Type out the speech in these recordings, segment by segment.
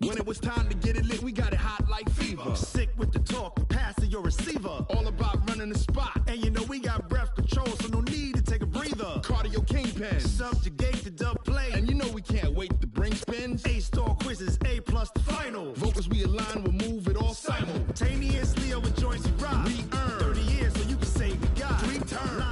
When it was time to get it lit, we got it hot like fever. Sick with the talk, passing your receiver. All about running the spot. And you know we got breath control, so no need to take a breather. Cardio kingpin. Subjugate the dub play. And you know we can't wait to bring spins. A-star quizzes, A+ the final. Vocals we align, we'll move it all simultaneously over joints and rock. We earn 30 years so you can say we got 3 turns.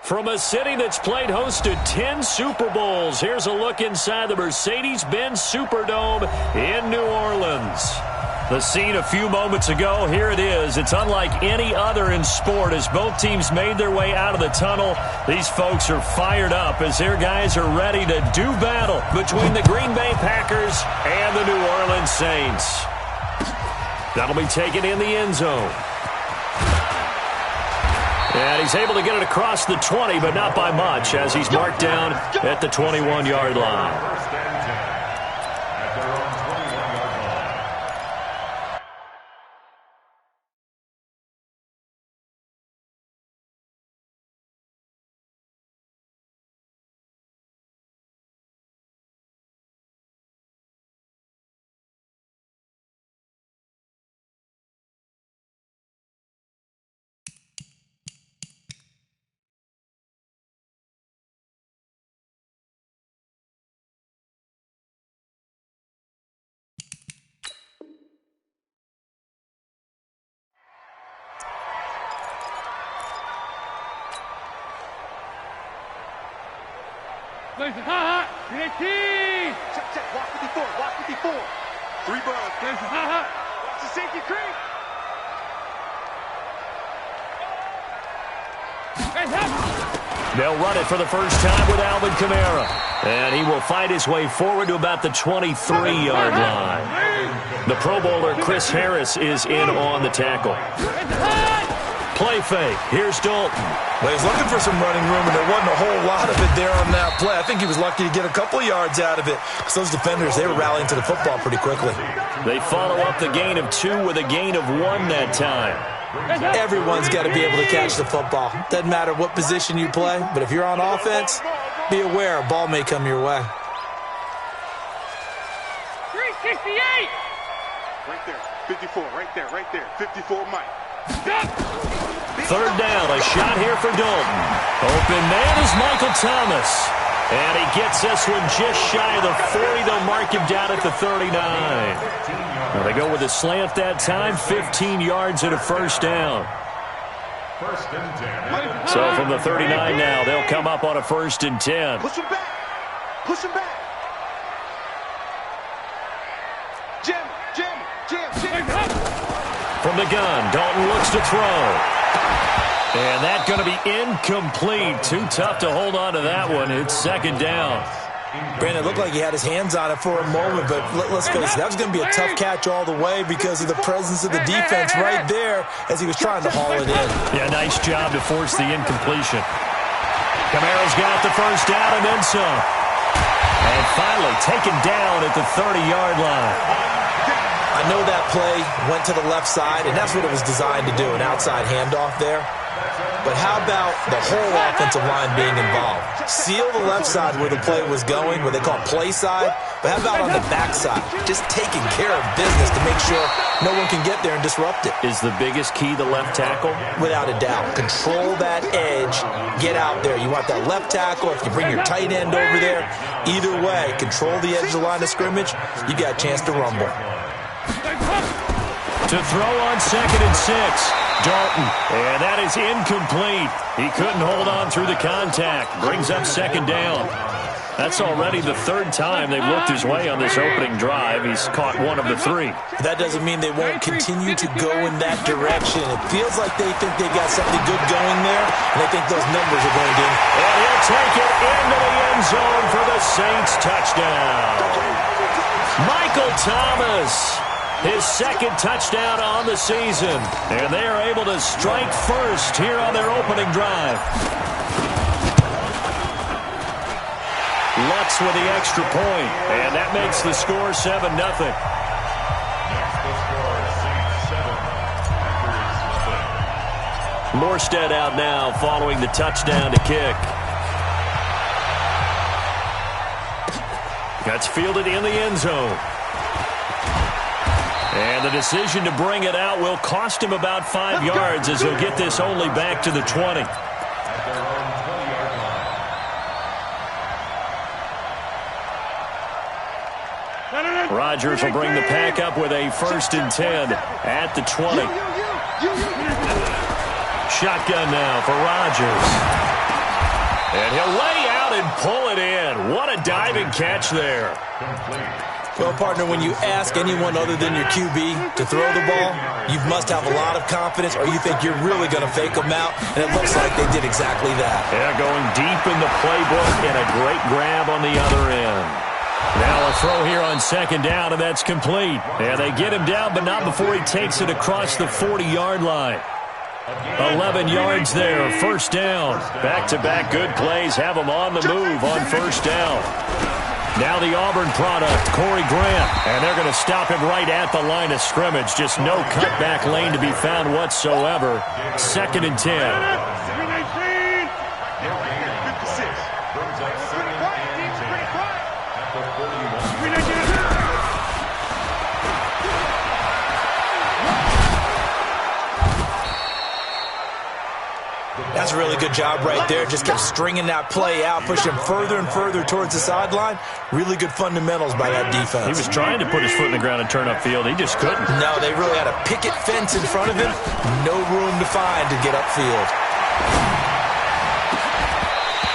From a city that's played host to 10 Super Bowls, here's a look inside the Mercedes-Benz Superdome in New Orleans. The scene a few moments ago, here it is. It's unlike any other in sport. As both teams made their way out of the tunnel, these folks are fired up as their guys are ready to do battle between the Green Bay Packers and the New Orleans Saints. That'll be taken in the end zone. And he's able to get it across the 20, but not by much, as he's marked down at the 21-yard line. Check. Walk 54. 3 birds. Watch the safety creep. They'll run it for the first time with Alvin Kamara. And he will fight his way forward to about the 23-yard line. The Pro Bowler Chris Harris is in on the tackle. Play fake. Here's Dalton. Well, he's looking for some running room, and there wasn't a whole lot of it there on that play. I think he was lucky to get a couple of yards out of it, because those defenders, they were rallying to the football pretty quickly. They follow up the gain of 2 with a gain of 1 that time. Everyone's got to be able to catch the football. Doesn't matter what position you play, but if you're on offense, be aware a ball may come your way. 368! Right there. 54, right there. 54, Mike. Third down, a shot here for Dalton. Open man is Michael Thomas. And he gets this one just shy of the 40. They'll mark him down at the 39. Now they go with a slant that time, 15 yards and a first down. So from the 39 now, they'll come up on a 1st and 10. Push him back. Jam. From the gun, Dalton looks to throw. And that's going to be incomplete. Too tough to hold on to that one. It's 2nd down. Brandon, it looked like he had his hands on it for a moment, but let's face it, that was going to be a tough catch all the way because of the presence of the defense right there as he was trying to haul it in. Yeah, nice job to force the incompletion. Kamara's got the first down and then some. And finally taken down at the 30-yard line. I know that play went to the left side, and that's what it was designed to do, an outside handoff there. But how about the whole offensive line being involved? Seal the left side where the play was going, what they call play side, but how about on the back side? Just taking care of business to make sure no one can get there and disrupt it. Is the biggest key the left tackle? Without a doubt. Control that edge. Get out there. You want that left tackle. If you bring your tight end over there, either way, control the edge of the line of scrimmage, you got a chance to rumble. To throw on 2nd and 6. Dalton. And that is incomplete. He couldn't hold on through the contact. Brings up 2nd down. That's already the 3rd time they've looked his way on this opening drive. He's caught 1 of the 3. That doesn't mean they won't continue to go in that direction. It feels like they think they got something good going there, and they think those numbers are going to. And he'll take it into the end zone for the Saints touchdown. Michael Thomas. His 2nd touchdown on the season. And they are able to strike first here on their opening drive. Lutz with the extra point. And that makes the score 7-0. Morstead out now following the touchdown to kick. That's fielded in the end zone. And the decision to bring it out will cost him about 5 yards as he'll get this only back to the 20. Rodgers will bring the pack up with a 1st and 10 at the 20. Shotgun now for Rodgers. And he'll lay out and pull it in. What a diving catch there. Well, partner, when you ask anyone other than your QB to throw the ball, you must have a lot of confidence or you think you're really going to fake them out, and it looks like they did exactly that. Yeah, going deep in the playbook and a great grab on the other end. Now a throw here on 2nd down, and that's complete. And they get him down, but not before he takes it across the 40-yard line. 11 yards there, 1st down. Back-to-back good plays have him on the move on 1st down. Now the Auburn product, Corey Grant. And they're going to stop him right at the line of scrimmage. Just no cutback lane to be found whatsoever. 2nd and 10. That's a really good job right there. Just kept stringing that play out, pushing further and further towards the sideline. Really good fundamentals by that defense. He was trying to put his foot in the ground and turn upfield. He just couldn't. No, they really had a picket fence in front of him. No room to find to get upfield.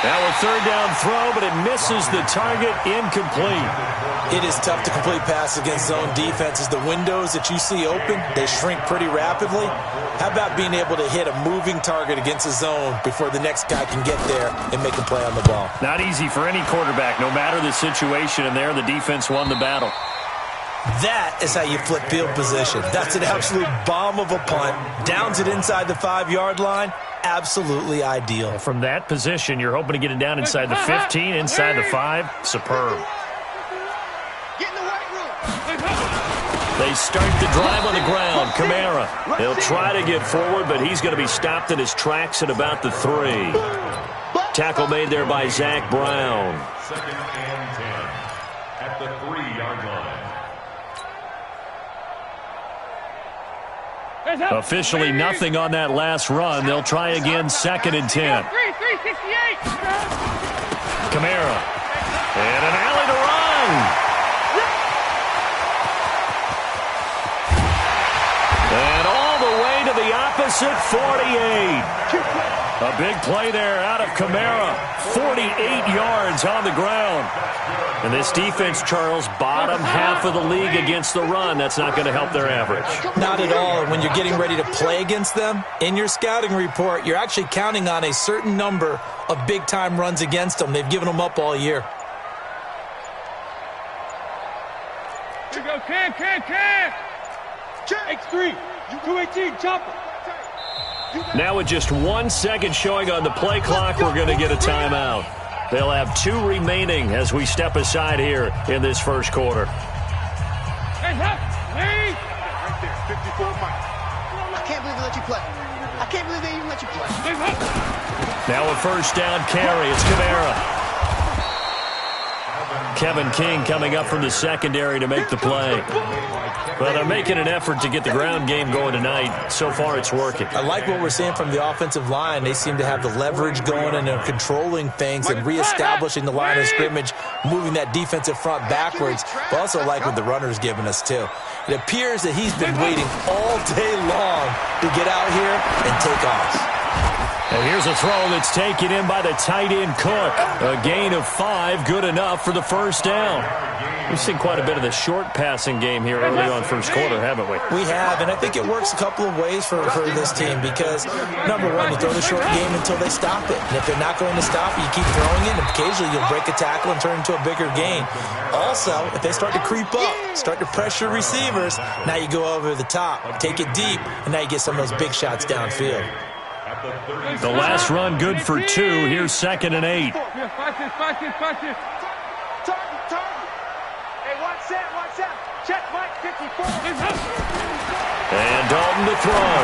Now a 3rd down throw, but it misses the target, incomplete. It is tough to complete passes against zone defenses. The windows that you see open, they shrink pretty rapidly. How about being able to hit a moving target against a zone before the next guy can get there and make a play on the ball? Not easy for any quarterback, no matter the situation, and there the defense won the battle. That is how you flip field position. That's an absolute bomb of a punt. Downs it inside the 5-yard line. Absolutely ideal. From that position, you're hoping to get it down inside the 15, inside the 5. Superb. They start the drive on the ground. Kamara. He'll try to get forward, but he's going to be stopped in his tracks at about the 3. Tackle made there by Zach Brown. 2nd and 10 at the 3-yard line. Officially nothing on that last run. They'll try again, 2nd and 10. Kamara. And an alley to run. And all the way to the opposite 48. A big play there out of Kamara. 48 yards on the ground. And this defense, Charles, bottom half of the league against the run. That's not going to help their average. Not at all. When you're getting ready to play against them, in your scouting report, you're actually counting on a certain number of big-time runs against them. They've given them up all year. Here we go, Cam. X3, 218, chopper. Now with just 1 second showing on the play clock, we're going to get a timeout. They'll have 2 remaining as we step aside here in this first quarter. Hey, Right there, 54 Mike. I can't believe they let you play. I can't believe they even let you play. Now a 1st down carry. It's Kamara. Kevin King coming up from the secondary to make the play. Well, they're making an effort to get the ground game going tonight. So far, it's working. I like what we're seeing from the offensive line. They seem to have the leverage going, and they're controlling things and reestablishing the line of scrimmage, moving that defensive front backwards. But also like what the runner's giving us, too. It appears that he's been waiting all day long to get out here and take off. And here's a throw that's taken in by the tight end Cook. A gain of 5, good enough for the 1st down. We've seen quite a bit of the short passing game here early on first quarter, haven't we? We have, and I think it works a couple of ways for this team because, number one, you throw the short game until they stop it. And if they're not going to stop it, you keep throwing it, and occasionally you'll break a tackle and turn it into a bigger gain. Also, if they start to creep up, start to pressure receivers, now you go over the top, take it deep, and now you get some of those big shots downfield. The last run good for 2. Here's 2nd and 8. Watch this. Target. Hey, watch that. Check Mike, 54. And Dalton to throw.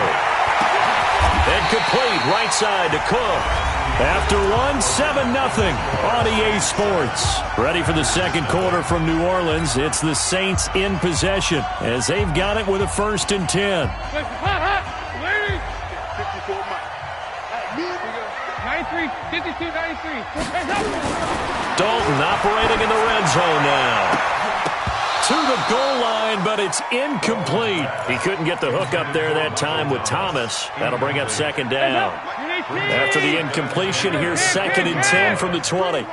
And complete, right side to Cook. After one, 7-0 on EA Sports. Ready for the second quarter from New Orleans. It's the Saints in possession as they've got it with a 1st and 10. 52-93. Dalton operating in the red zone now. To the goal line, but it's incomplete. He couldn't get the hook up there that time with Thomas. That'll bring up 2nd down. After the incompletion, here's 2nd and 10 from the 20.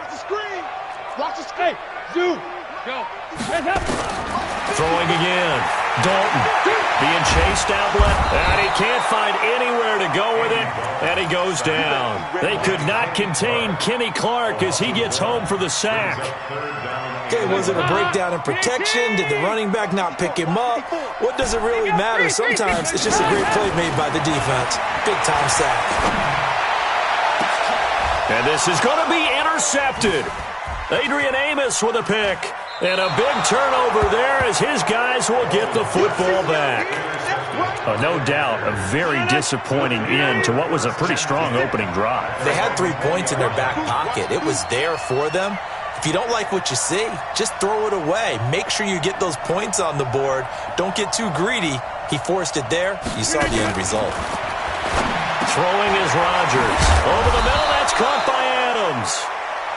Throwing again. Dalton being chased outlet, and he can't find anywhere to go with it, and he goes down. They could not contain Kenny Clark as he gets home for the sack. Okay, was it a breakdown in protection? Did the running back not pick him up? What does it really matter? Sometimes it's just a great play made by the defense. Big-time sack. And this is going to be intercepted. Adrian Amos with a pick. And a big turnover there as his guys will get the football back. No doubt, a very disappointing end to what was a pretty strong opening drive. They had 3 points in their back pocket. It was there for them. If you don't like what you see, just throw it away. Make sure you get those points on the board. Don't get too greedy. He forced it there. You saw the end result. Throwing is Rodgers. Over the middle, that's caught by Adams.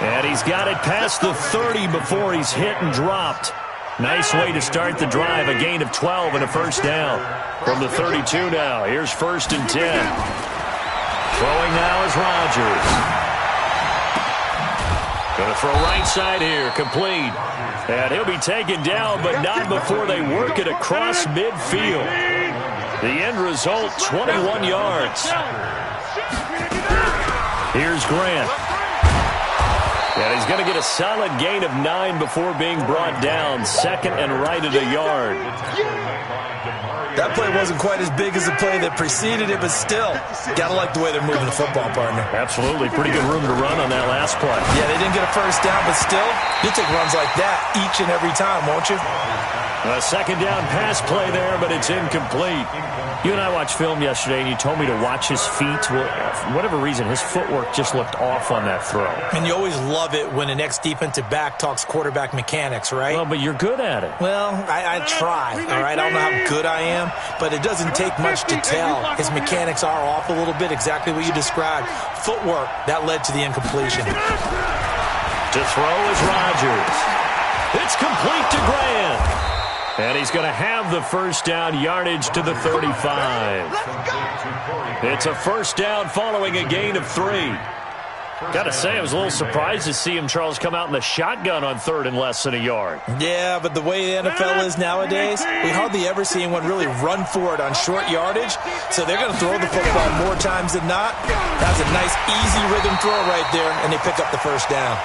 And he's got it past the 30 before he's hit and dropped. Nice way to start the drive. A gain of 12 and a 1st down. From the 32 now, here's 1st and 10. Throwing now is Rodgers. Going to throw right side here, complete. And he'll be taken down, but not before they work it across midfield. The end result, 21 yards. Here's Grant. And he's going to get a solid gain of 9 before being brought down. 2nd and right at a yard. That play wasn't quite as big as the play that preceded it, but still, got to like the way they're moving the football, partner. Absolutely. Pretty good room to run on that last play. Yeah, they didn't get a 1st down, but still, you'll take runs like that each and every time, won't you? A 2nd down pass play there, but it's incomplete. You and I watched film yesterday, and you told me to watch his feet. Well, for whatever reason, his footwork just looked off on that throw. And you always love it when an ex-defensive back talks quarterback mechanics, right? Well, but you're good at it. Well, I try, all right? I don't know how good I am, but it doesn't take much to tell. His mechanics are off a little bit, exactly what you described. Footwork, that led to the incompletion. To throw is Rodgers. It's complete to Grant. And he's going to have the 1st down, yardage to the 35. It's a 1st down following a gain of 3. Got to say, I was a little surprised to see him, Charles, come out in the shotgun on 3rd and less than a yard. Yeah, but the way the NFL is nowadays, we hardly ever see anyone really run for it on short yardage. So they're going to throw the football more times than not. That was a nice, easy rhythm throw right there, and they pick up the 1st down.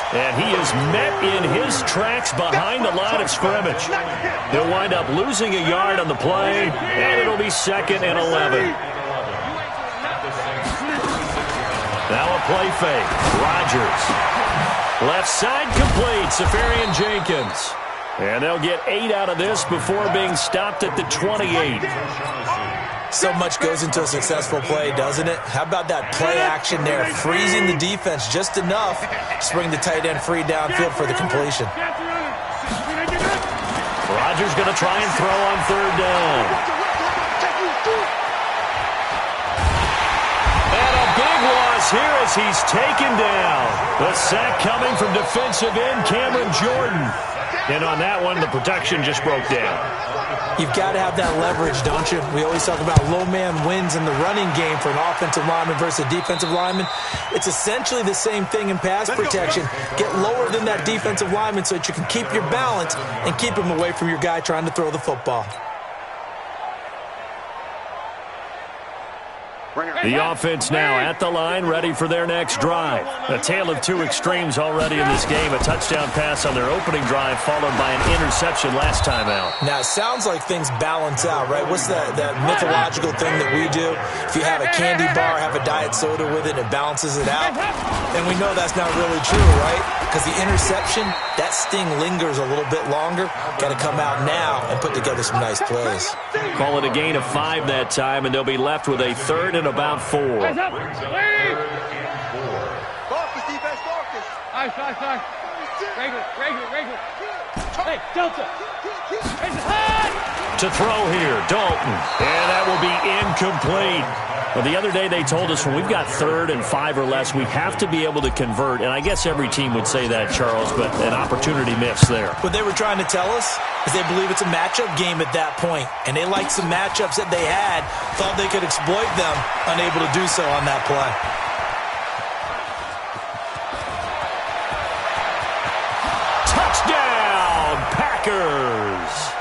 And he is met in his tracks behind the line of scrimmage. He'll wind up losing a yard on the play, and it'll be 2nd and 11. Now a play fake. Rodgers. Left side complete. Safarian Jenkins. And they'll get 8 out of this before being stopped at the 28. So much goes into a successful play, doesn't it? How about that play action there? Freezing the defense just enough to bring the tight end free downfield for the completion. Rodgers going to try and throw on 3rd down. And a big loss here as he's taken down. The sack coming from defensive end Cameron Jordan. And on that one, the protection just broke down. You've got to have that leverage, don't you? We always talk about low man wins in the running game for an offensive lineman versus a defensive lineman. It's essentially the same thing in pass protection. Get lower than that defensive lineman so that you can keep your balance and keep him away from your guy trying to throw the football. The offense now at the line, ready for their next drive. A tale of 2 extremes already in this game. A touchdown pass on their opening drive, followed by an interception last time out. Now, it sounds like things balance out, right? What's that mythological thing that we do? If you have a candy bar, have a diet soda with it, it balances it out. And we know that's not really true, right? Because the interception, that sting lingers a little bit longer. Got to come out now and put together some nice plays. Call it a gain of 5 that time, and they'll be left with a 3rd and about 4. Nice. Regular. Hey, Delta. To throw here, Dalton. And that will be incomplete. Well, the other day they told us when we've got 3rd and 5 or less, we have to be able to convert. And I guess every team would say that, Charles, but an opportunity missed there. What they were trying to tell us is they believe it's a matchup game at that point. And they liked some matchups that they had, thought they could exploit them, unable to do so on that play. Touchdown, Packers!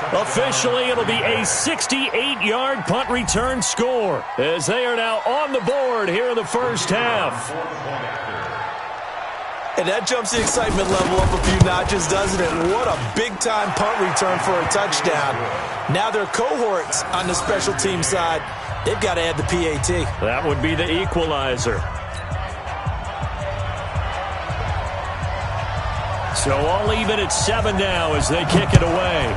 Officially, it'll be a 68-yard punt return score as they are now on the board here in the first half. And that jumps the excitement level up a few notches, doesn't it? What a big-time punt return for a touchdown. Now their cohorts on the special team side, they've got to add the PAT. That would be the equalizer. So all even at 7 now as they kick it away.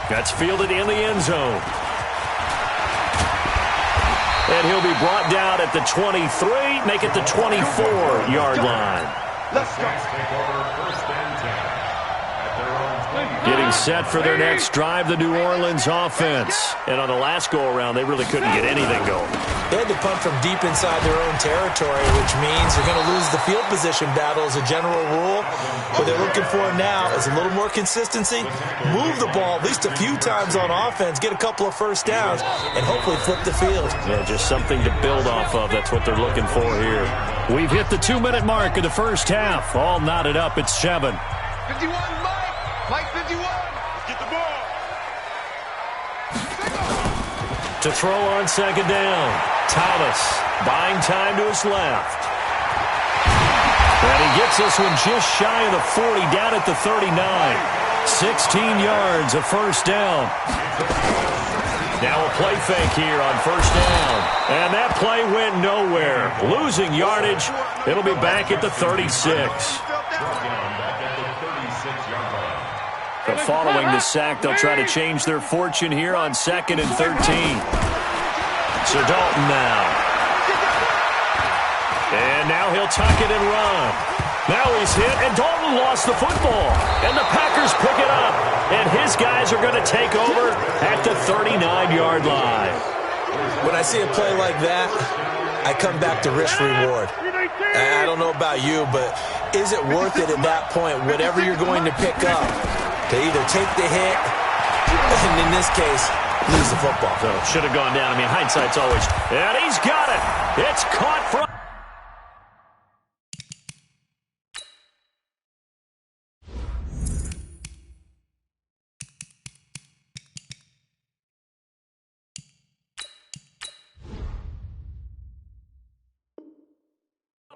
That's fielded in the end zone. And he'll be brought down at the 23, make it the 24-yard line. Let's go. Getting set for their next drive, the New Orleans offense. And on the last go-around, they really couldn't get anything going. They had to punt from deep inside their own territory, which means they're going to lose the field position battle as a general rule. What they're looking for now is a little more consistency, move the ball at least a few times on offense, get a couple of first downs, and hopefully flip the field. Yeah, just something to build off of. That's what they're looking for here. We've hit the 2-minute mark of the first half. All knotted up at 7. 51, Mike 51. Let's get the ball. To throw on second down. Thomas buying time to his left. And he gets this one just shy of the 40, down at the 39. 16 yards of first down. Now a play fake here on first down. And that play went nowhere. Losing yardage. It'll be back at the 36. But following the sack, they'll try to change their fortune here on 2nd and 13. So Dalton now. And now he'll tuck it and run. Now he's hit, and Dalton lost the football. And the Packers pick it up. And his guys are going to take over at the 39-yard line. When I see a play like that, I come back to risk-reward. I don't know about you, but is it worth it at that point, whatever you're going to pick up, to either take the hit, and in this case, lose the football? So should have gone down. I mean, hindsight's always... And he's got it. It's caught from...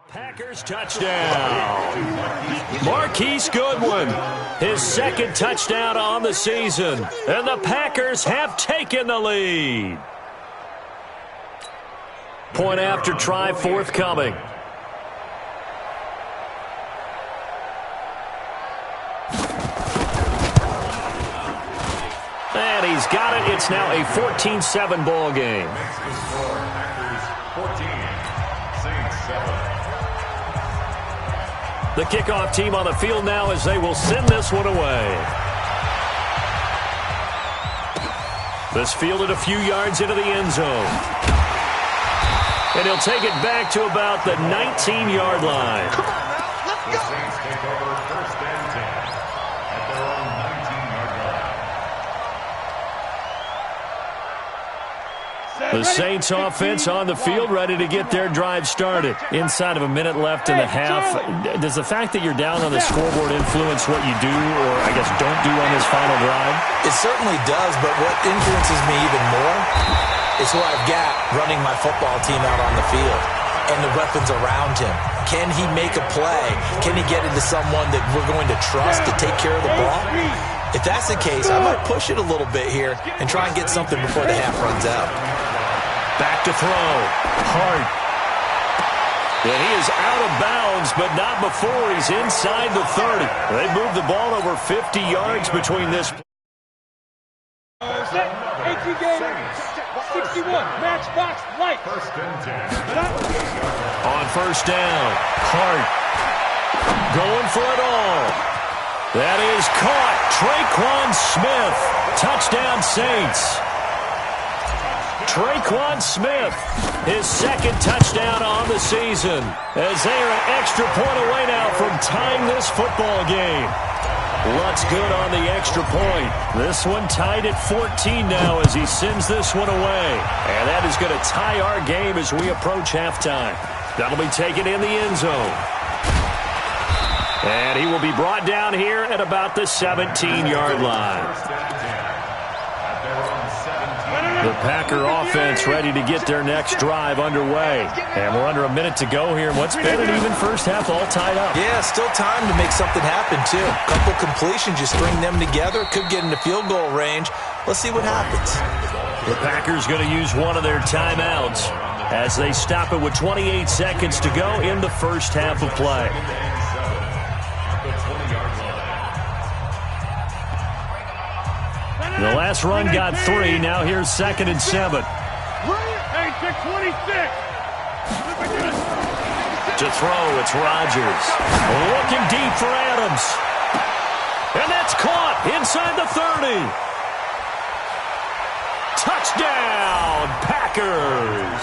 Packers touchdown. Marquise Goodwin, his 2nd touchdown on the season. And the Packers have taken the lead. Point after try forthcoming. And he's got it. It's now a 14-7 ball game. The kickoff team on the field now as they will send this one away. This fielded a few yards into the end zone. And he'll take it back to about the 19-yard line. Come on now, let's go. Saints take over 1st and 10 at their own 19-yard line. The Saints offense on the field, ready to get their drive started. Inside of a minute left in the half. Does the fact that you're down on the scoreboard influence what you do, or I guess don't do on this final drive? It certainly does, but what influences me even more is who I've got running my football team out on the field and the weapons around him. Can he make a play? Can he get into someone that we're going to trust to take care of the ball? If that's the case, I might push it a little bit here and try and get something before the half runs out. Back to throw. Hart. And he is out of bounds, but not before he's inside the 30. They moved the ball over 50 yards between this. 61, match box, light. First and 10. On first down, Hart going for it all. That is caught. Traquan Smith. Touchdown, Saints. Traquan Smith, his second touchdown on the season, as they are an extra point away now from tying this football game. Lutz good on the extra point. This one tied at 14 now as he sends this one away. And that is going to tie our game as we approach halftime. That'll be taken in the end zone. And he will be brought down here at about the 17-yard line. The Packer offense ready to get their next drive underway. And we're under a minute to go here. What's been an even first half all tied up? Yeah, still time to make something happen, too. A couple completions, you string them together, could get into field goal range. Let's see what happens. The Packers going to use one of their timeouts as they stop it with 28 seconds to go in the first half of play. The last run got 3. Now here's 2nd and 7. Hey, check 26. To throw, it's Rodgers. Looking deep for Adams. And that's caught inside the 30. Touchdown, Packers.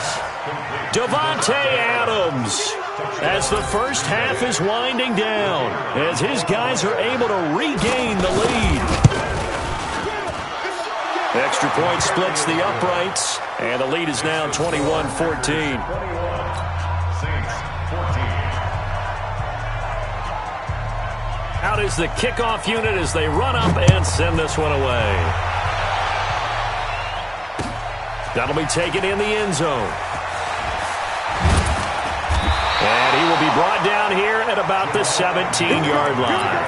Davante Adams. As the first half is winding down, as his guys are able to regain the lead. Extra point splits the uprights, and the lead is now 21-14. Out is the kickoff unit as they run up and send this one away. That'll be taken in the end zone. And he will be brought down here at about the 17-yard line.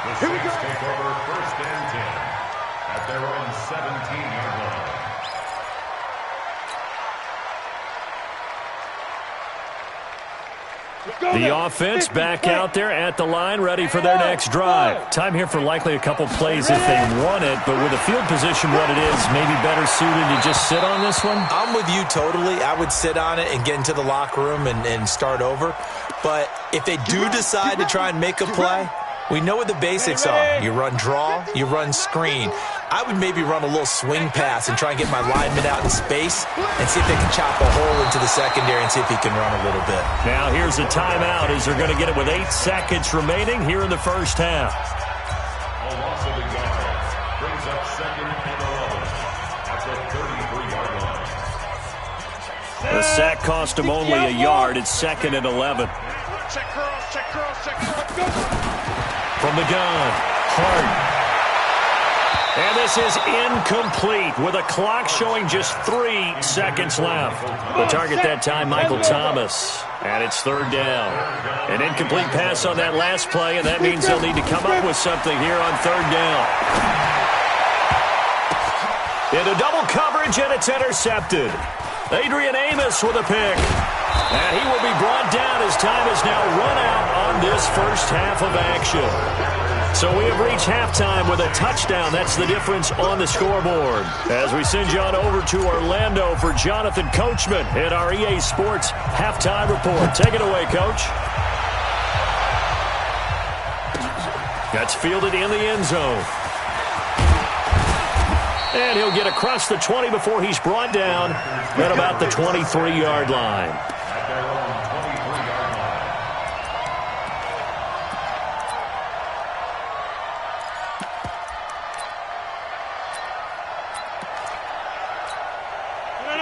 The Saints take over first and 10. At their own 17-yard line. The offense back out there at the line, ready for their next drive. Time here for likely a couple plays if they want it, but with the field position what it is, maybe better suited to just sit on this one? I'm with you totally. I would sit on it and get into the locker room and start over. But if they do decide to try and make a play, we know what the basics are. You run draw, you run screen. I would maybe run a little swing pass and try and get my lineman out in space and see if they can chop a hole into the secondary and see if he can run a little bit. Now here's a timeout as they're going to get it with 8 seconds remaining here in the first half. A loss of a yard brings up 2nd and 11 at the 33-yard line. The sack cost him only a yard. It's 2nd and 11. Check curls, check curls, check curls. From the gun, Hart. And this is incomplete with a clock showing just 3 seconds left. The target that time, Michael Thomas. And it's 3rd down. An incomplete pass on that last play, and that means they'll need to come up with something here on 3rd down. Into double coverage, and it's intercepted. Adrian Amos with a pick. And he will be brought down as time is now run out on this first half of action. So we have reached halftime with a touchdown. That's the difference on the scoreboard. As we send you on over to Orlando for Jonathan Coachman at our EA Sports Halftime Report. Take it away, Coach. That's fielded in the end zone. And he'll get across the 20 before he's brought down at about the 23-yard line.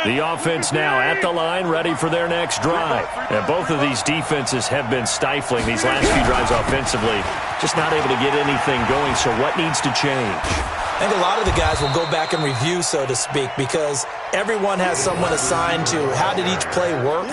The offense now at the line, ready for their next drive. And both of these defenses have been stifling these last few drives offensively. Just not able to get anything going, so what needs to change? I think a lot of the guys will go back and review, so to speak, because everyone has someone assigned to how did each play work.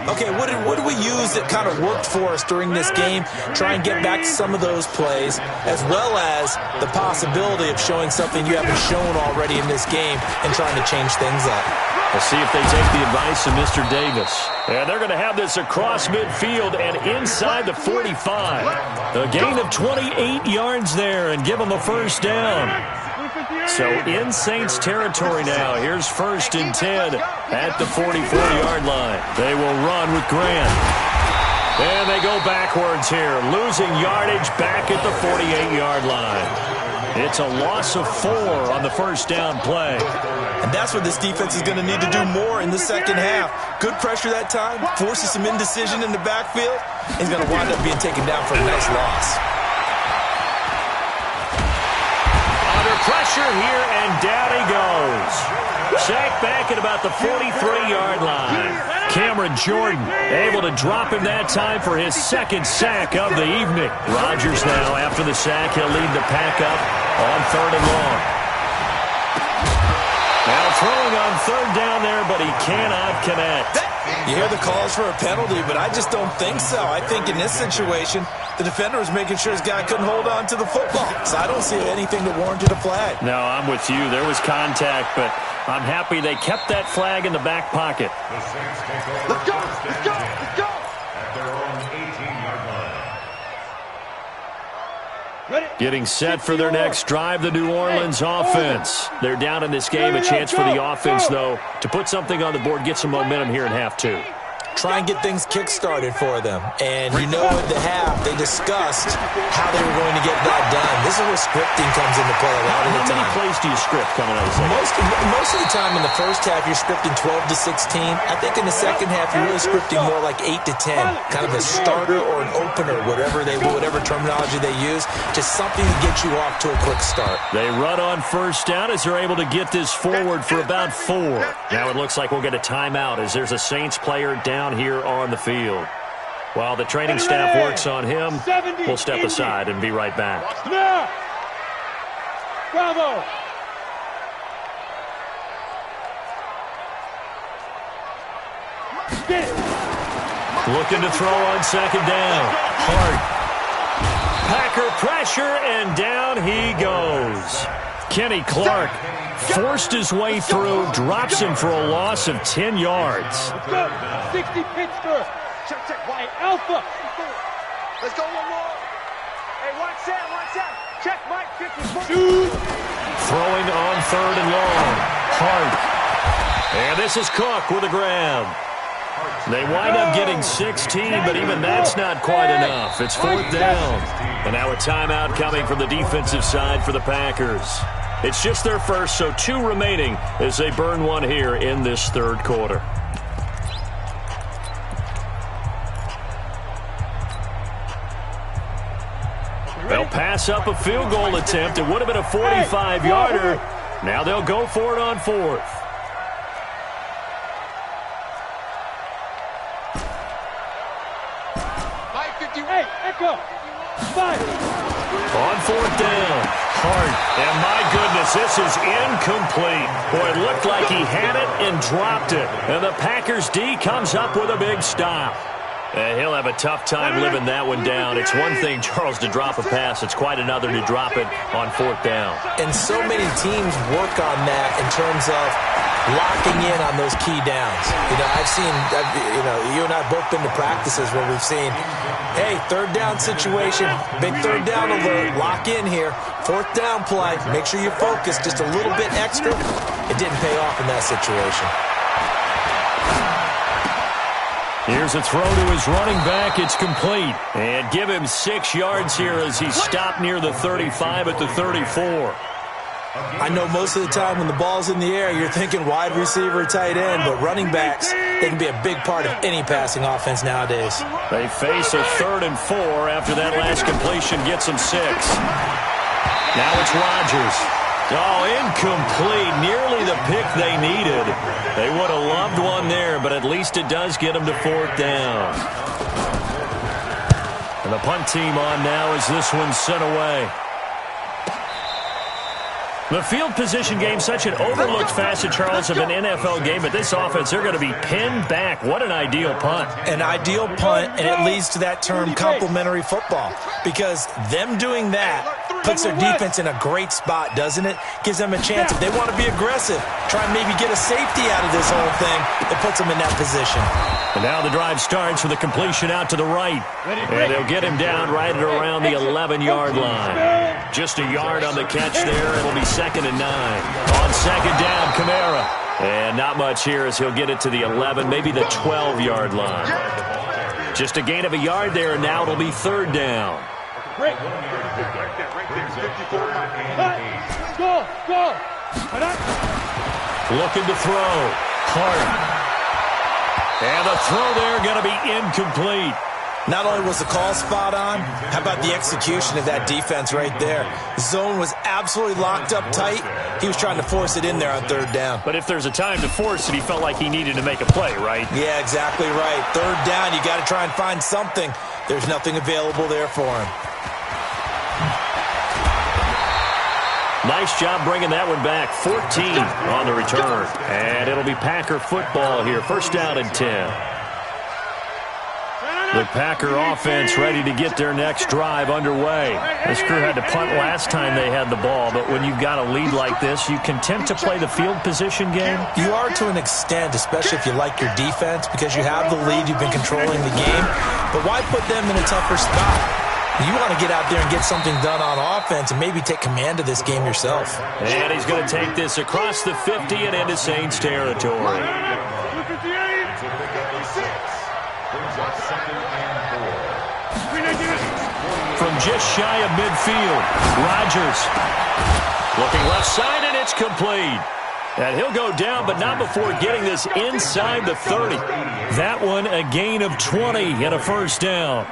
Okay, what did we use that kind of worked for us during this game? Try and get back to some of those plays, as well as the possibility of showing something you haven't shown already in this game and trying to change things up. We'll see if they take the advice of Mr. Davis. And they're going to have this across midfield and inside the 45. A gain of 28 yards there and give them a first down. So in Saints territory now. Here's 1st and 10 at the 44-yard line. They will run with Grant. And they go backwards here, losing yardage back at the 48-yard line. It's a loss of 4 on the first down play. And that's what this defense is going to need to do more in the second half. Good pressure that time, forces some indecision in the backfield. He's going to wind up being taken down for a nice loss. Under pressure here, and down he goes. Sacked back at about the 43-yard line. Cameron Jordan able to drop him that time for his 2nd sack of the evening. Rodgers now, after the sack, he'll lead the pack up on 3rd and long. Now throwing on 3rd down there, but he cannot connect. You hear the calls for a penalty, but I just don't think so. I think in this situation, the defender was making sure his guy couldn't hold on to the football. So I don't see anything that warranted a flag. No, I'm with you. There was contact, but I'm happy they kept that flag in the back pocket. Let's go! Let's go! Let's go! At their own 18-yard line. Getting set for their next drive, the New Orleans offense. They're down in this game. A chance for the offense, though, to put something on the board, get some momentum here in half 2. Try and get things kick-started for them. And you know at the half, they discussed how they were going to get that done. This is where scripting comes into play a lot of the time. How many plays do you script coming out of the second? Most of the time in the first half, you're scripting 12 to 16. I think in the second half, you're really scripting more like 8 to 10. Kind of a starter or an opener, whatever terminology they use. Just something to get you off to a quick start. They run on 1st down as they're able to get this forward for about 4. Now it looks like we'll get a timeout as there's a Saints player down here on the field. While the training staff works on him, we'll step aside and be right back. Bravo! Looking to throw on 2nd down. Hart. Packer pressure, and down he goes. Kenny Clark forced his way through, drops him for a loss of 10 yards. Let's go! 60 Pittsburgh! Check, White Alpha! Let's go one more. Hey, watch that. Check, Mike, 54. Throwing on 3rd and long. Hart. And this is Cook with a grab. They wind up getting 16, but even that's not quite enough. It's 4th down. And now a timeout coming from the defensive side for the Packers. It's just their first, so 2 remaining as they burn one here in this 3rd quarter. They'll pass up a field goal attempt. It would have been a 45-yarder. Now they'll go for it on 4th. Hey, Echo! 5. On 4th down. Hart. And my goodness, this is incomplete. Boy, it looked like he had it and dropped it. And the Packers D comes up with a big stop. And he'll have a tough time living that one down. It's one thing, Charles, to drop a pass. It's quite another to drop it on 4th down. And so many teams work on that in terms of locking in on those key downs. I've seen, you and I have both been to practices where we've seen, hey, 3rd down situation, big 3rd down alert, lock in here, 4th down play, make sure you focus just a little bit extra. It didn't pay off in that situation. Here's a throw to his running back. It's complete. And give him 6 yards here as he stopped near the 35 at the 34. I know most of the time when the ball's in the air, you're thinking wide receiver, tight end, but running backs, they can be a big part of any passing offense nowadays. They face a 3rd and 4 after that last completion gets them 6. Now it's Rodgers. Oh, incomplete. Nearly the pick they needed. They would have loved one there, but at least it does get them to 4th down. And the punt team on now as this one's sent away. The field position game, such an overlooked facet, Charles, of an NFL game, but this offense, they're going to be pinned back. What an ideal punt. An ideal punt, and it leads to that term complementary football, because them doing that puts their defense in a great spot, doesn't it? Gives them a chance. If they want to be aggressive, try and maybe get a safety out of this whole thing, it puts them in that position. And now the drive starts with a completion out to the right. And they'll get him down right at around the 11-yard line. Just a yard on the catch there. It'll be 2nd and 9. On 2nd down, Kamara. And not much here as he'll get it to the 11, maybe the 12-yard line. Just a gain of a yard there, and now it'll be 3rd down. Right there, 54. Go. Looking to throw. Hart. And the throw there going to be incomplete. Not only was the call spot on, how about the execution of that defense right there? Zone was absolutely locked up tight. He was trying to force it in there on 3rd down. But if there's a time to force it, he felt like he needed to make a play, right? Yeah, exactly right. 3rd down, you got to try and find something. There's nothing available there for him. Nice job bringing that one back. 14 on the return. And it'll be Packer football here. 1st down and 10. The Packer offense ready to get their next drive underway. This crew had to punt last time they had the ball, but when you've got a lead like this, you content to play the field position game? You are to an extent, especially if you like your defense, because you have the lead, you've been controlling the game. But why put them in a tougher spot? You want to get out there and get something done on offense and maybe take command of this game yourself. And he's going to take this across the 50 and into Saints territory. From just shy of midfield, Rodgers looking left side, and it's complete. And he'll go down, but not before getting this inside the 30. That one a gain of 20 and a 1st down.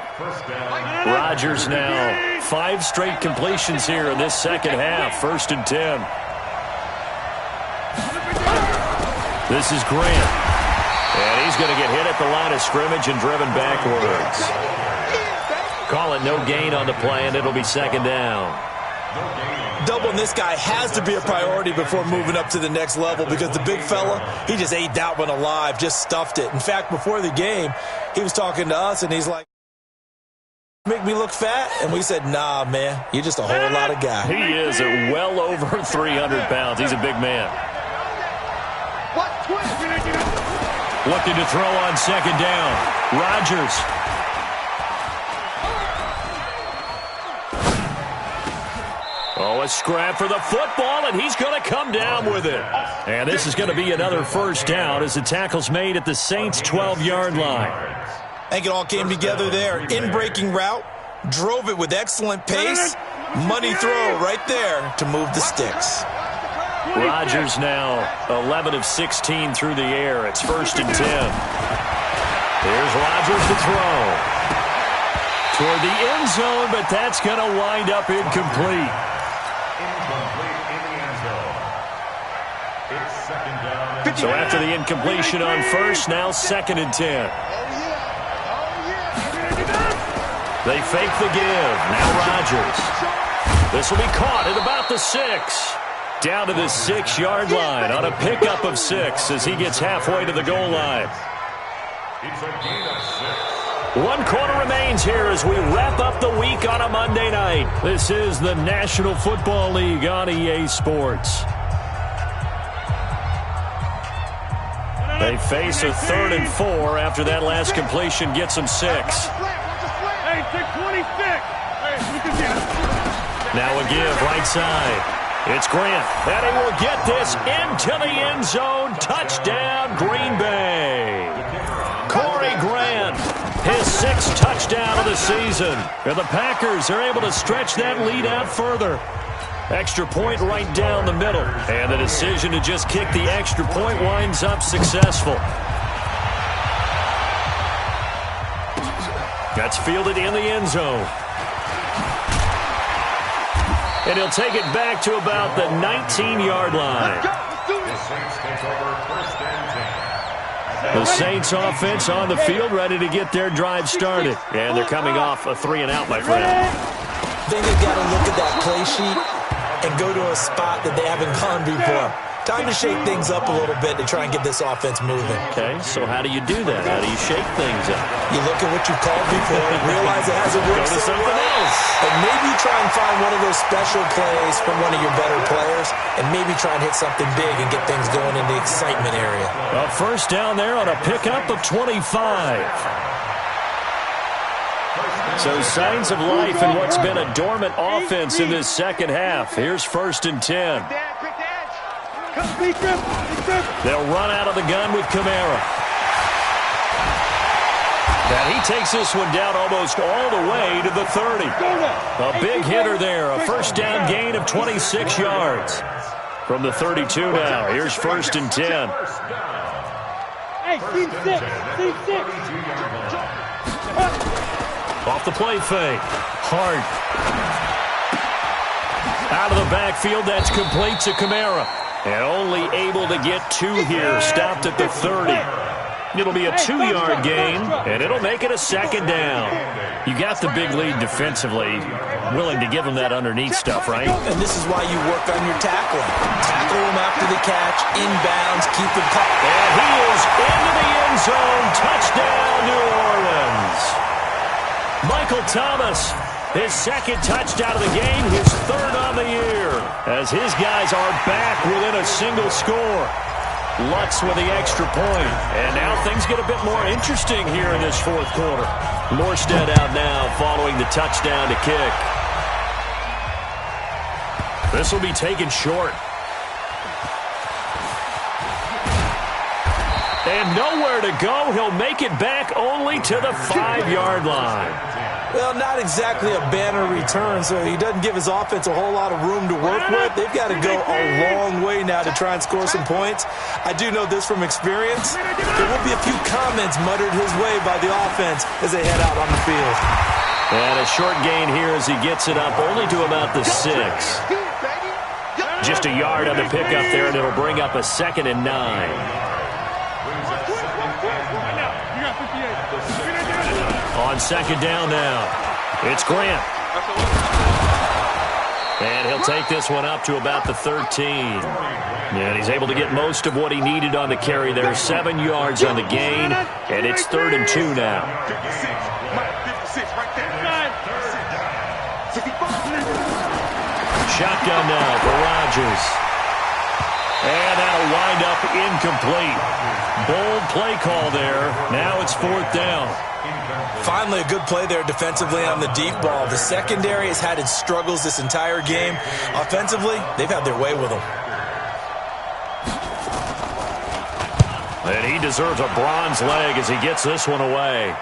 Rodgers now 5 straight completions here in this 2nd half. 1st and 10. This is Grant. And he's going to get hit at the line of scrimmage and driven backwards. Call it no gain on the play, and it'll be 2nd down. Doubling this guy has to be a priority before moving up to the next level, because the big fella, he just ate that one alive, just stuffed it. In fact, before the game, he was talking to us, and he's like, "Make me look fat?" And we said, "Nah, man, you're just a whole lot of guy." He is at well over 300 pounds. He's a big man. Looking to throw on 2nd down. Rodgers. Oh, a scrap for the football, and he's going to come down with it. And this is going to be another 1st down as the tackle's made at the Saints' 12-yard line. I think it all came together there. In-breaking route, drove it with excellent pace. Money throw right there to move the sticks. Rodgers now 11 of 16 through the air. It's 1st and 10. Here's Rodgers to throw. Toward the end zone, but that's going to wind up incomplete. So after the incompletion on 1st, now 2nd and 10. They fake the give. Now Rodgers. This will be caught at about the 6. Down to the 6-yard line on a pickup of 6 as he gets halfway to the goal line. It's a gain of 6. 1 quarter remains here as we wrap up the week on a Monday night. This is the National Football League on EA Sports. They face a 3rd and 4 after that last completion gets them 6. Hey, 626. Now a give right side. It's Grant, and he will get this into the end zone. Touchdown, Green Bay. Corey Grant, his 6th touchdown of the season. And the Packers are able to stretch that lead out further. Extra point right down the middle. And the decision to just kick the extra point winds up successful. That's fielded in the end zone. And he'll take it back to about the 19-yard line. The Saints offense on the field, ready to get their drive started. And they're coming off a 3-and-out, my friend. Then they've got to look at that play sheet and go to a spot that they haven't gone before. Time to shake things up a little bit to try and get this offense moving. Okay, so how do you do that? How do you shake things up? You look at what you called before, realize it hasn't worked Go to so something well, else. and maybe try and find one of those special plays from one of your better players, and maybe try and hit something big and get things going in the excitement area. A first down there on a pickup of 25. So signs of life in what's been a dormant offense in this second half. Here's 1st and 10. They'll run out of the gun with Kamara. And he takes this one down almost all the way to the 30. A big hitter there. A first down gain of 26 yards. From the 32 now. Here's 1st and 10. Hey, C6. Off the play fake. Hart. Out of the backfield. That's complete to Kamara. And only able to get 2 here. Stopped at the 30. It'll be a 2-yard gain, and it'll make it a 2nd down. You got the big lead defensively. Willing to give them that underneath stuff, right? And this is why you work on your tackling. Tackle them after the catch, inbounds, keep them covered. And he is into the end zone. Touchdown, New Orleans. Michael Thomas, his 2nd touchdown of the game, his 3rd on the year, as his guys are back within a single score. Lutz with the extra point. And now things get a bit more interesting here in this 4th quarter. Morstead out now following the touchdown to kick. This will be taken short. And nowhere to go. He'll make it back only to the 5-yard line. Well, not exactly a banner return, so he doesn't give his offense a whole lot of room to work with. They've got to go a long way now to try and score some points. I do know this from experience. There will be a few comments muttered his way by the offense as they head out on the field. And a short gain here as he gets it up only to about the 6. Just a yard on the pickup there, and it'll bring up a 2nd and 9. On 2nd down now, it's Grant. And he'll take this one up to about the 13. And he's able to get most of what he needed on the carry there. 7 yards on the gain, and it's 3rd and 2 now. Shotgun now for Rodgers. And that'll wind up incomplete. Bold play call there. Now it's 4th down. Finally, a good play there defensively on the deep ball. The secondary has had its struggles this entire game. Offensively, they've had their way with them. And he deserves a bronze leg as he gets this one away.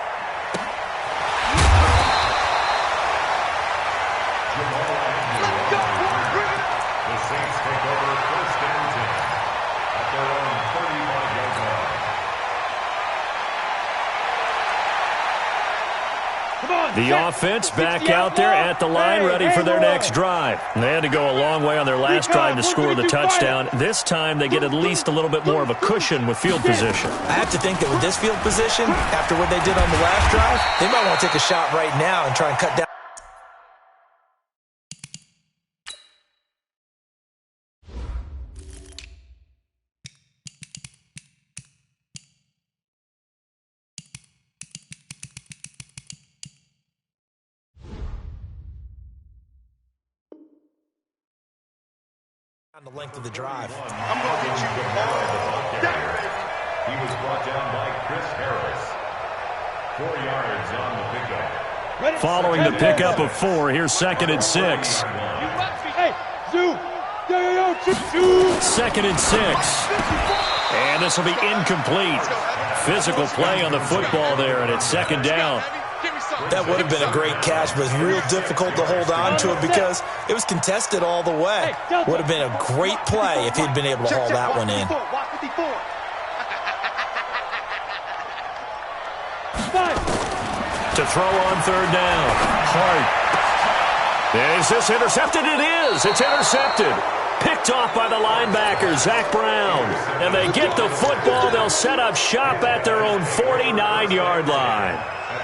The Saints take over 1st and 10 at their own 35-yard line. The offense back out there at the line, ready for their next drive. They had to go a long way on their last drive to score the touchdown. This time they get at least a little bit more of a cushion with field position. I have to think that with this field position, after what they did on the last drive, they might want to take a shot right now and try and cut down. On the length of the drive. I'm going to get you the He was brought down by Chris Harris. 4 yards on the pickup. Following the pickup of 4, here's 2nd and 6. Hey, Zoo. Yo, 2nd and 6. And this will be incomplete. Physical play on the football there, and it's 2nd down. That would have been a great catch, but it's real difficult to hold on to it because it was contested all the way. Would have been a great play if he'd been able to haul that one in. To throw on 3rd down. Hart. Is this intercepted? It is. It's intercepted. Picked off by the linebacker, Zach Brown. And they get the football. They'll set up shop at their own 49-yard line.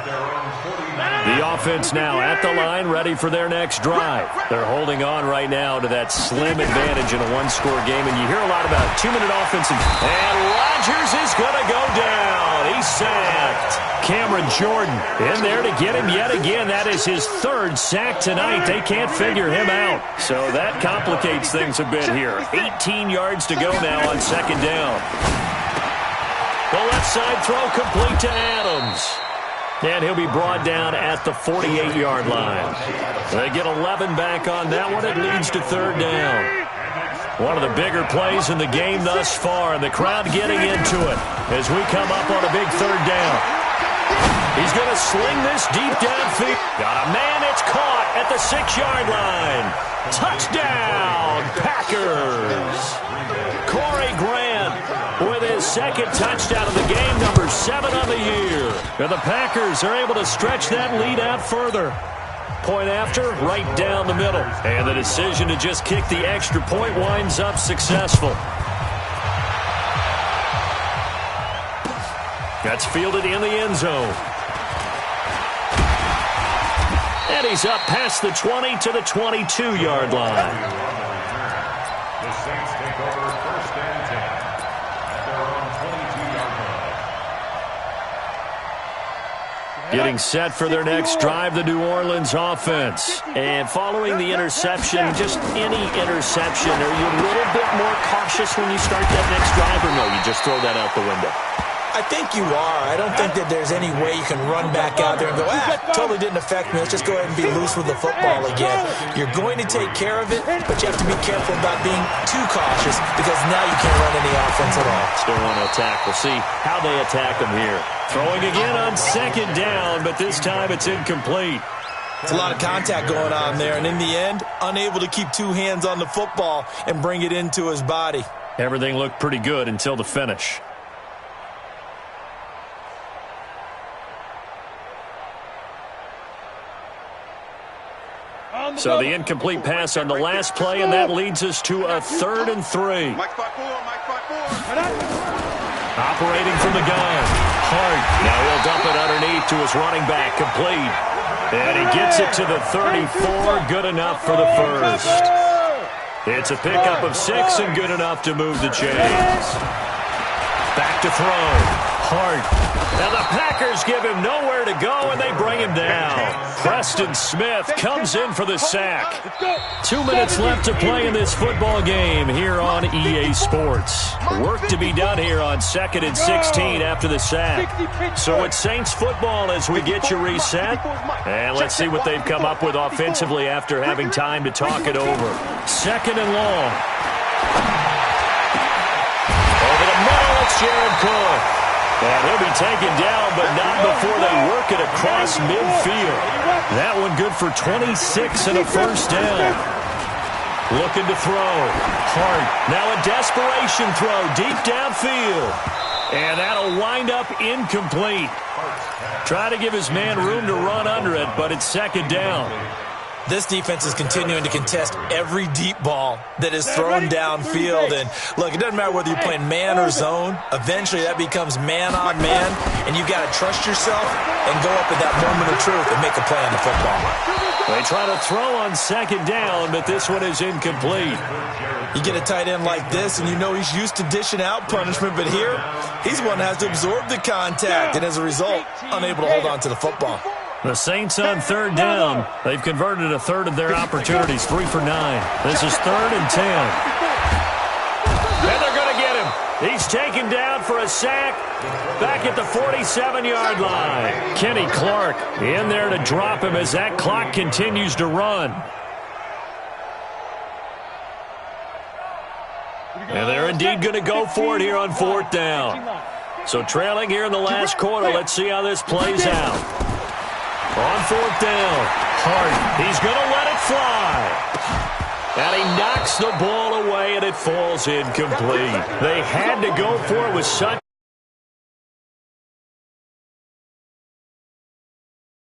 The offense now at the line, ready for their next drive. They're holding on right now to that slim advantage in a one-score game, and you hear a lot about two-minute offensive. And Rodgers is going to go down. He's sacked. Cameron Jordan in there to get him yet again. That is his third sack tonight. They can't figure him out. So that complicates things a bit here. 18 yards to go now on second down. The left side throw complete to Adams. And he'll be brought down at the 48-yard line. They get 11 back on that one. It leads to third down. One of the bigger plays in the game thus far, and the crowd getting into it as we come up on a big third down. He's going to sling this deep downfield. Got a man, it's caught at the 6-yard line. Touchdown, Packers. Corey Grant with his second touchdown of the game, number 7 on the year. And the Packers are able to stretch that lead out further. Point after, right down the middle. And the decision to just kick the extra point winds up successful. That's fielded in the end zone. And he's up past the 20 to the 22-yard line. The Saints take over first and 10 at their own 22-yard line. Getting set for their next drive, the New Orleans offense. And following the interception, just any interception, are you a little bit more cautious when you start that next drive, or no, you just throw that out the window? I think you are. I don't think that there's any way you can run back out there and go, totally didn't affect me. Let's just go ahead and be loose with the football again. You're going to take care of it, but you have to be careful about being too cautious because now you can't run any offense at all. Still want to attack. We'll see how they attack them here. Throwing again on second down, but this time it's incomplete. It's a lot of contact going on there, and in the end, unable to keep two hands on the football and bring it into his body. Everything looked pretty good until the finish. So the incomplete pass on the last play, and that leads us to a 3rd and 3. Operating from the gun. Hart. Now he'll dump it underneath to his running back. Complete. And he gets it to the 34. Good enough for the first. It's a pickup of 6 and good enough to move the chains. Back to throw. Hart. Now the Packers give him nowhere to go, and they bring him down. Preston Smith comes in for the sack. 2 minutes left to play in this football game here on EA Sports. Work to be done here on 2nd and 16 after the sack. So it's Saints football as we get you reset. And let's see what they've come up with offensively after having time to talk it over. 2nd and long. Over the middle, it's Jared Cook. And he'll be taken down, but not before they work it across midfield. That one good for 26 and a first down. Looking to throw. Hart. Now a desperation throw deep downfield. And that'll wind up incomplete. Try to give his man room to run under it, but it's second down. This defense is continuing to contest every deep ball that is thrown downfield. And, look, it doesn't matter whether you're playing man or zone. Eventually, that becomes man on man, and you've got to trust yourself and go up at that moment of truth and make a play on the football. They try to throw on second down, but this one is incomplete. You get a tight end like this, and you know he's used to dishing out punishment, but here, he's the one that has to absorb the contact, and as a result, unable to hold on to the football. The Saints on third down. They've converted a third of their opportunities, 3 for 9. This is 3rd and 10. And they're going to get him. He's taken down for a sack back at the 47-yard line. Kenny Clark in there to drop him as that clock continues to run. And they're indeed going to go for it here on 4th down. So trailing here in the last quarter, let's see how this plays out. On 4th down, Hart, he's going to let it fly. And he knocks the ball away, and it falls incomplete. They had to go for it with such